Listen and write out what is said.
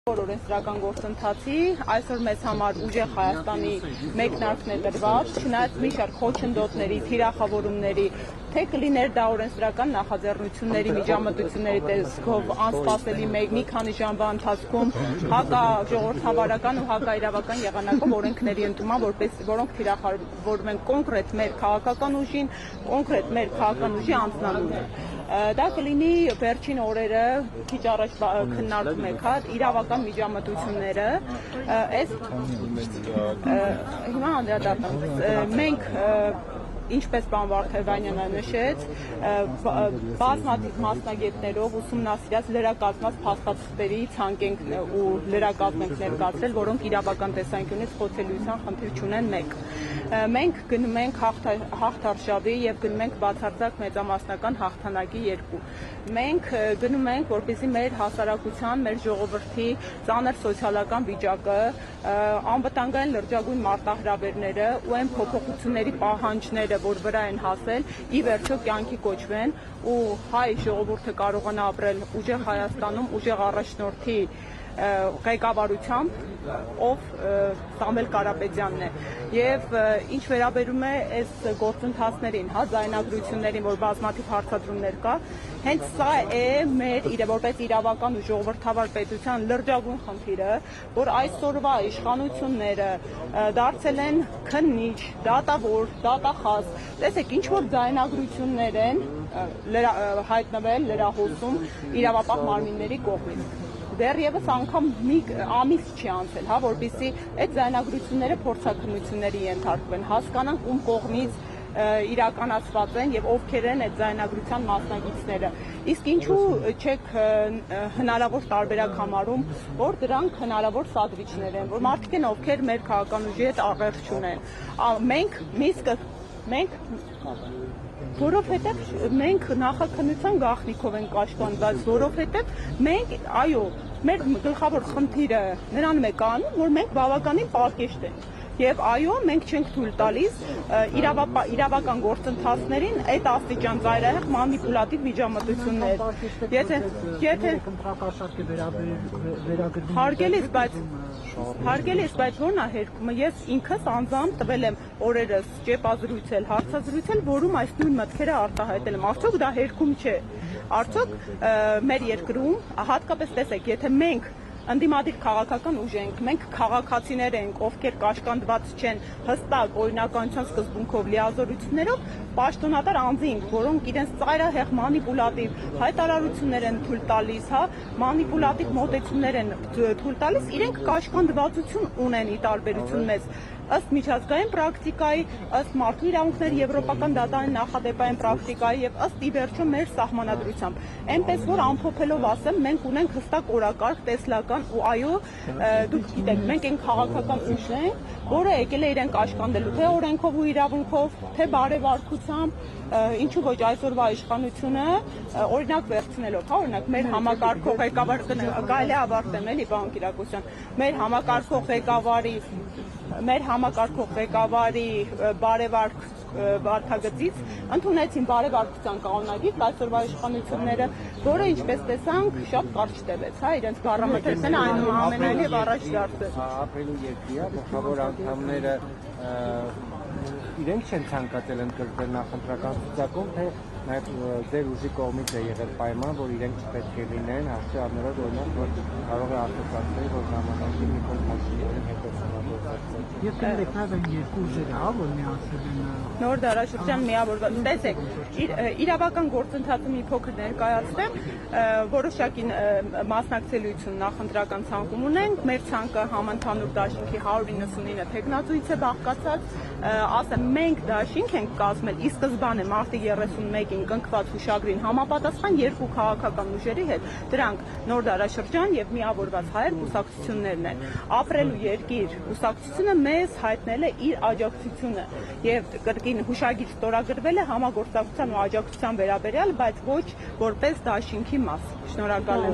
Օրենսդրական գործընթացի այսօր մեզ համար ուժեղ Հայաստանի մեկնարկն է տրված, չնայած մի շարք խոչընդոտների, թիրախավորումների, թե կլիներ դա օրենսդրական նախաձեռնությունների, միջամտությունների տեսքով անսպասելի մի քանի ժամվա ընթացքում հակաժողովրդավարական ու հակաիրավական եղանակով օրենքների ընդունման, որոնք թիրախավորում են կոնկրետ մեր քաղաքական ուժին, կոնկրետ մեր քաղաքական ուժի անձնանունը։ Դա կլինի վերջին օրերը քիչ առաջ քննարկում եք, իրավական միջամտությունները, հիմա անդրադառնանք, մենք ինչպես պարոն Վարդևանյանը նշեց, բազմաթիվ մասնագետներով ուսումնասիրած լրակազմած փաստաթղթերի ցանկ ենք ու լրակազմ ենք ներկայացրել, որոնք իրավական տեսանկյունից խոցելիության խնդիր չունեն մեկ։ Մենք գնում ենք հաղթարշավի եւ գնում ենք բացարձակ մեծամասնական հաղթանակի երկու։ Մենք գնում ենք, որպեսզի մեր հասարակության, մեր ժողովրդի ծանր սոցիալական վիճակը, անվտանգային լրջագույն մարտահրավերները ու այն փոփոխությունների պահանջները, որ վրա են հասել, ի վերջո կյանքի կոչվեն ու հայ ժողովուրդը կարողանա ապրել ուժեղ Հայաստանում, ուժեղ առաջնորդի ղեկավարությամբ, ով Սամվել Կարապետյանն է, եւ ինչ վերաբերում է այս գործընթացներին, ձայնագրություններին, որ բազմաթիվ հարցադրումներ կա, հենց սա է մեր որպես իրավական ու ժողովրդավար պետության լրջագույն խնդիրը, որ այսօրվա իշխանությունները դարձել են քննիչ, դատավոր, դատախազ, տեսեք, ինչ որ ձայնագրություններ են հայտնվել լրահոսում իրավապահ մարմինների կողմից։ Դեռևս անգամ մի ամիս չի անցել, որպեսզի այդ ձայնագրությունները փորձաքննությունների ենթարկվեն, հասկանանք ում կողմից իրականացված են եւ ովքեր են այդ ձայնագրության մասնակիցները։ Իսկ ինչու չեք հնարավոր տարբերակ համարում, որ դրանք հնարավոր սադրիչներ են, որ մարդիկ են, ովքեր մեր քաղաքական ուժի հետ աղերս չունեն։ Որովհետև մենք նախաքննության գաղտնիքով ենք կաշկանդված, որովհետև մենք, այո, մեր գլխավոր խնդիրը նրանում է կանում, որ մենք բավականին պարկեշտ ենք։ Եվ այո, մենք չենք թույլ տալիս իրավական գործընթացներին այդ աստիճան ծայրահեղ մանիպուլատիվ միջամտություններ։ Հարգելի, բայց ո՞րն է հերկումը։ Ես ինքս անձամբ տվել եմ օրերս ճեպազրույցել, հարցազրույցել, որում այս նույն մտքերը արտահայտել եմ։ Արդյոք դա հերքում չէ։ Արդյոք մեր երկրում, հատկապես տեսեք, եթե մենք ընդդիմադիր քաղաքական ուժ ենք, մենք քաղաքացիներ ենք, ովքեր կաշկանդված չեն հստակ օրինականության սկզբունքով, լիազորություններով, պաշտոնատար անձինք, որոնք իրենց ծայրահեղ մանիպուլատիվ հայտարարություններ են թույլ տալիս, մանիպուլատիվ մոտեցումներ են թույլ տալիս, իրենք կաշկանդվածություն ունեն ի տարբերություն մեզ։ Ըստ միջազգային պրակտիկայի, ըստ մարդու իրավունքների եվրոպական դատարանի նախադեպային պրակտիկայի եւ ըստ ի վերջո մեր սահմանադրությամբ։ Այնպես որ ամփոփելով ասեմ, մենք ունենք հստակ օրակարգ, տեսլական ու այո, դուք գիտեք, մենք այն քաղաքական ուժն ենք, որը եկել է իրեն կաշկանդելու թե օրենքով ու իրավունքով, թե բարեվարքությամբ, ինչու ոչ այսօրվա իշխանությունը օրինակ վերցնելով, օրինակ մեր համակարգող ղեկավար կարելի է ավարտեմ, էլի պարոն Կիրակոսյան, մեր համակարգող ղեկավարի բարեվարք վարքագծից ընդունեցին բարեվարկության կանոնագիր այսօրվա իշխանությունները, որը ինչպես տեսանք շատ կարճ տևեց, իրենց բառամթերքն այնուամենայնիվ առաջ դարձել։ Ապրելու երկրի գլխավոր անդամները իրենք չեն ցանկացել ընդգրկվել նախընտրական ցուցակում, թե նաև ձեր ուժի կողմից է եղել պայման, որ իրենք չպետք է լինեն, հաշվի առնելով օրինակ, որ կարող է արտադրել, որ ժամանակի Նիկոլ Փաշինյանի հետ է Եվ կներեք նաև այն երկու ուժերը, որ միացել են նոր դարաշրջան միավորված։ Տեսեք, իրավական գործընթացը մի փոքր ներկայացնեմ, որոշակի մասնակցելիություն նախընտրական ցանկում ունենք, մեր ցանկը համընդհանուր դաշինքի 199 թեկնածուից է բաղկացած, ասեմ, մենք դաշինք ենք կազմել ի սկզբանե մարտի 31-ին կնքված հուշագրին համապատասխան երկու քաղաքական ուժերի հետ, դրանք նոր դարաշրջան եւ միավորված հայեր կուսակցություններն են։ Ապրելու երկիր կուսակցությունը մեզ հայտնել է իր աջակցությունը եւ կրկին հուշագիր ստորագրվել է համագործակցության ու աջակցության վերաբերյալ, բայց ոչ որպես դաշինքի մաս։ Շնորհակալ եմ։